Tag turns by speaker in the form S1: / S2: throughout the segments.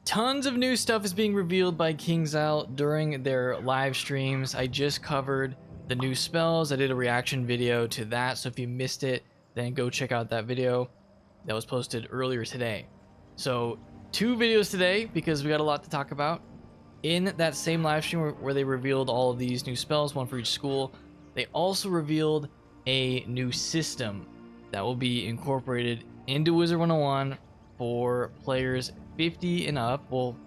S1: Tons of new stuff is being revealed by KingsOut during their live streams. I just covered the new spells. I did a reaction video to that, so if you missed it, then go check out that video that was posted earlier today. So 2 videos today because we got a lot to talk about. In that same live stream where they revealed all of these new spells, one for each school, they also revealed a new system that will be incorporated into Wizard101 for players 50 and up. Well,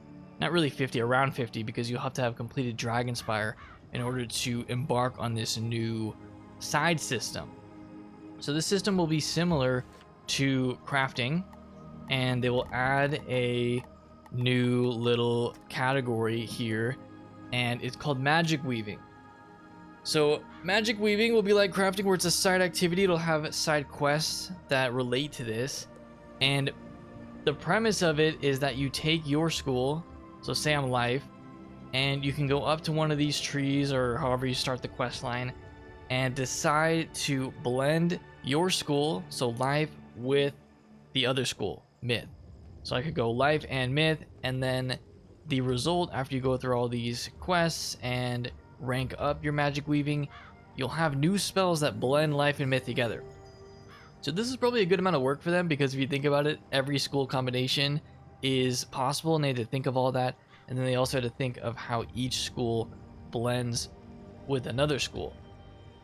S1: not really 50, around 50, because you'll have to have completed Dragonspire in order to embark on this new side system. So this system will be similar to crafting, and they will add a new little category here, and it's called magic weaving. So magic weaving will be like crafting, where it's a side activity. It'll have side quests that relate to this, and the premise of it is that you take your school, so say I'm Life, and you can go up to one of these trees or however you start the quest line and decide to blend your school, so Life, with the other school, Myth. So I could go Life and Myth, and then the result after you go through all these quests and rank up your magic weaving, you'll have new spells that blend Life and Myth together. So this is probably a good amount of work for them, because if you think about it, every school combination is possible and they had to think of all that, and then they also had to think of how each school blends with another school.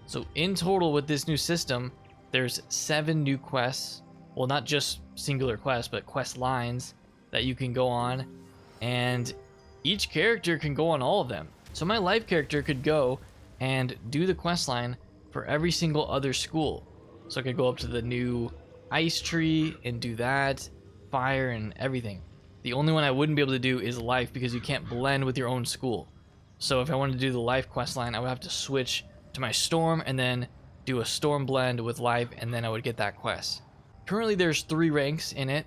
S1: So in total with this new system, there's 7 new quests. Well, not just singular quests, but quest lines that you can go on, and each character can go on all of them. So my Life character could go and do the quest line for every single other school. So I could go up to the new ice tree and do that, fire and everything. The only one I wouldn't be able to do is Life, because you can't blend with your own school. So if I wanted to do the Life quest line, I would have to switch to my Storm and then do a Storm blend with Life, and then I would get that quest. Currently there's 3 ranks in it,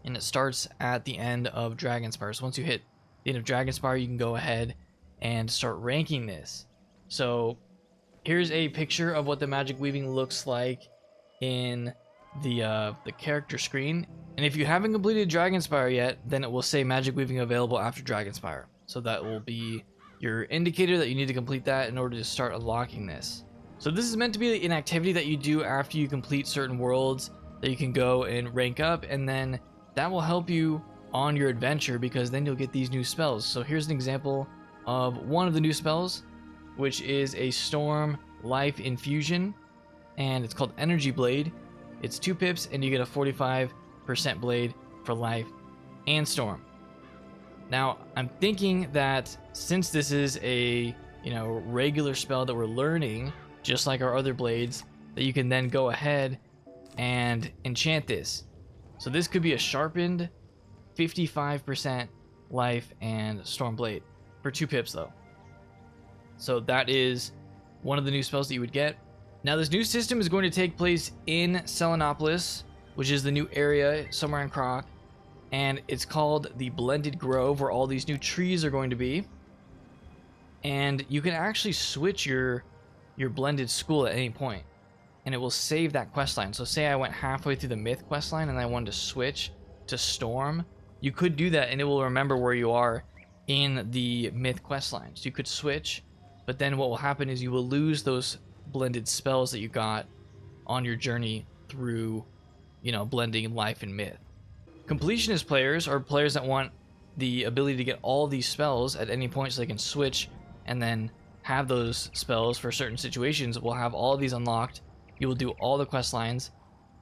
S1: and it starts at the end of Dragonspire. So once you hit the end of Dragonspire, you can go ahead and start ranking this. So here's a picture of what the magic weaving looks like in the character screen. And if you haven't completed Dragonspire yet, then it will say magic weaving available after Dragonspire. So that will be your indicator that you need to complete that in order to start unlocking this. So this is meant to be an activity that you do after you complete certain worlds, that you can go and rank up, and then that will help you on your adventure, because then you'll get these new spells. So here's an example of one of the new spells, which is a Storm Life Infusion, and it's called Energy Blade. It's 2 pips, and you get a 45% blade for Life and Storm. Now, I'm thinking that since this is a regular spell that we're learning, just like our other blades, that you can then go ahead and enchant this. So this could be a sharpened 55% Life and Storm Blade for 2 pips though. So that is one of the new spells that you would get. Now this new system is going to take place in Selenopolis, which is the new area somewhere in Croc, and it's called the Blended Grove, where all these new trees are going to be. And you can actually switch your blended school at any point, and it will save that quest line. So say I went halfway through the Myth quest line and I wanted to switch to Storm, you could do that and it will remember where you are in the Myth quest line. So you could switch, but then what will happen is you will lose those blended spells that you got on your journey through, blending Life and Myth. Completionist players, or players that want the ability to get all these spells at any point so they can switch and then have those spells for certain situations, will have all of these unlocked. You will do all the quest lines,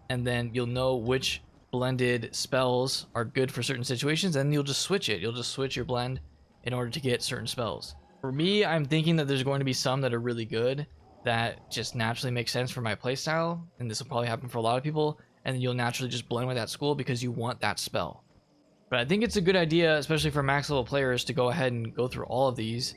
S1: and then you'll know which blended spells are good for certain situations, and you'll just switch it. You'll just switch your blend in order to get certain spells. For me, I'm thinking that there's going to be some that are really good that just naturally make sense for my playstyle, and this will probably happen for a lot of people, and then you'll naturally just blend with that school because you want that spell. But I think it's a good idea, especially for max level players, to go ahead and go through all of these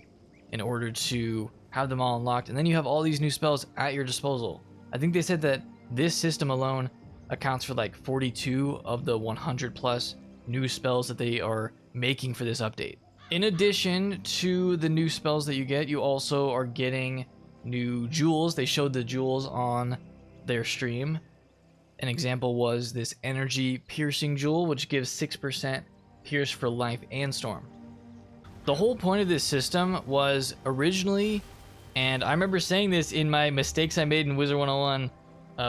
S1: in order to have them all unlocked, and then you have all these new spells at your disposal. I think they said that this system alone accounts for like 42 of the 100 plus new spells that they are making for this update. In addition to the new spells that you get, you also are getting new jewels. They showed the jewels on their stream. An example was this energy piercing jewel, which gives 6% Pierce for life and storm. The whole point of this system was originally, and I remember saying this in my mistakes I made in Wizard101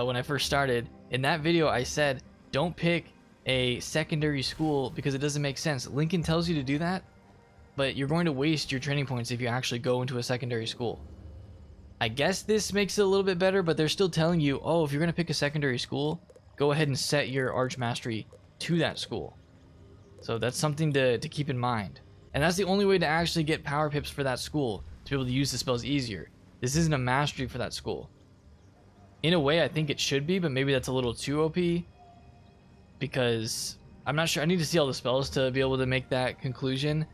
S1: when I first started. In that video, I said, don't pick a secondary school because it doesn't make sense. Lincoln tells you to do that, but you're going to waste your training points if you actually go into a secondary school. I guess this makes it a little bit better, but they're still telling you, oh, if you're going to pick a secondary school, go ahead and set your Arch Mastery to that school. So that's something to keep in mind. And that's the only way to actually get power pips for that school, to be able to use the spells easier. This isn't a mastery for that school. In a way, I think it should be, but maybe that's a little too OP, because I'm not sure. I need to see all the spells to be able to make that conclusion.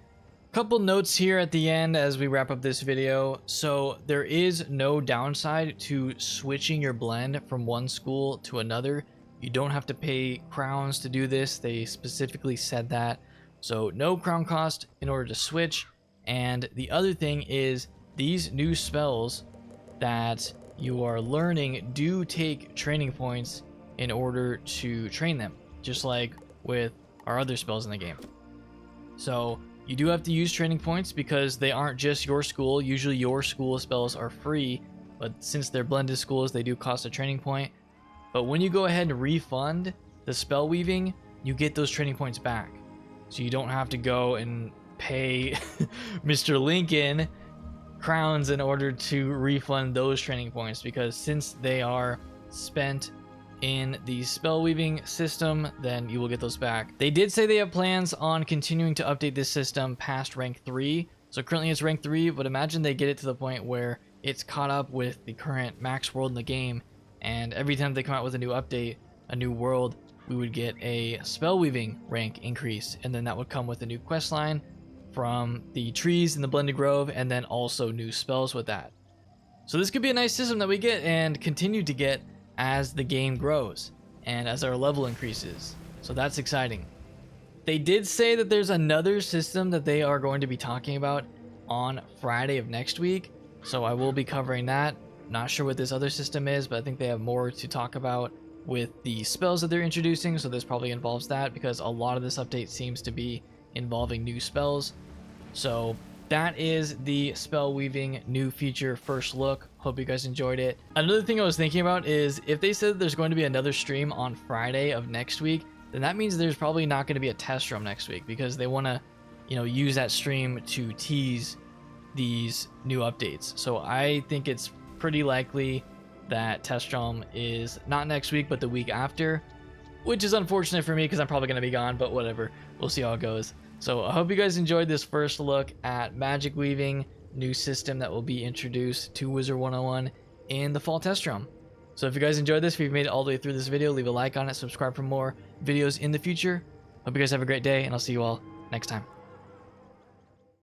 S1: Couple notes here at the end as we wrap up this video. So there is no downside to switching your blend from one school to another. You don't have to pay crowns to do this. They specifically said that. So no crown cost in order to switch. And the other thing is these new spells that you are learning do take training points in order to train them, just like with our other spells in the game. So you do have to use training points because they aren't just your school. Usually your school spells are free, but since they're blended schools, they do cost a training point. But when you go ahead and refund the spell weaving, you get those training points back. So you don't have to go and pay Mr. Lincoln crowns in order to refund those training points, because since they are spent in the spell weaving system, then you will get those back. They did say they have plans on continuing to update this system past rank 3. So currently it's rank 3, but imagine they get it to the point where it's caught up with the current max world in the game, and every time they come out with a new update, a new world, we would get a spell weaving rank increase, and then that would come with a new quest line from the trees in the blended grove, and then also new spells with that. So this could be a nice system that we get and continue to get as the game grows and as our level increases. So that's exciting. They did say that there's another system that they are going to be talking about on Friday of next week, so I will be covering that. Not sure what this other system is, but I think they have more to talk about with the spells that they're introducing, so this probably involves that, because a lot of this update seems to be involving new spells. So that is the spell weaving new feature first look. Hope you guys enjoyed it. Another thing I was thinking about is if they said there's going to be another stream on Friday of next week, then that means there's probably not going to be a test room next week, because they want to, use that stream to tease these new updates. So I think it's pretty likely that test realm is not next week, but the week after, which is unfortunate for me because I'm probably going to be gone, but whatever. We'll see how it goes. So I hope you guys enjoyed this first look at magic weaving, new system that will be introduced to Wizard101 in the fall test realm. So if you guys enjoyed this, if you've made it all the way through this video, leave a like on it, subscribe for more videos in the future. Hope you guys have a great day, and I'll see you all next time.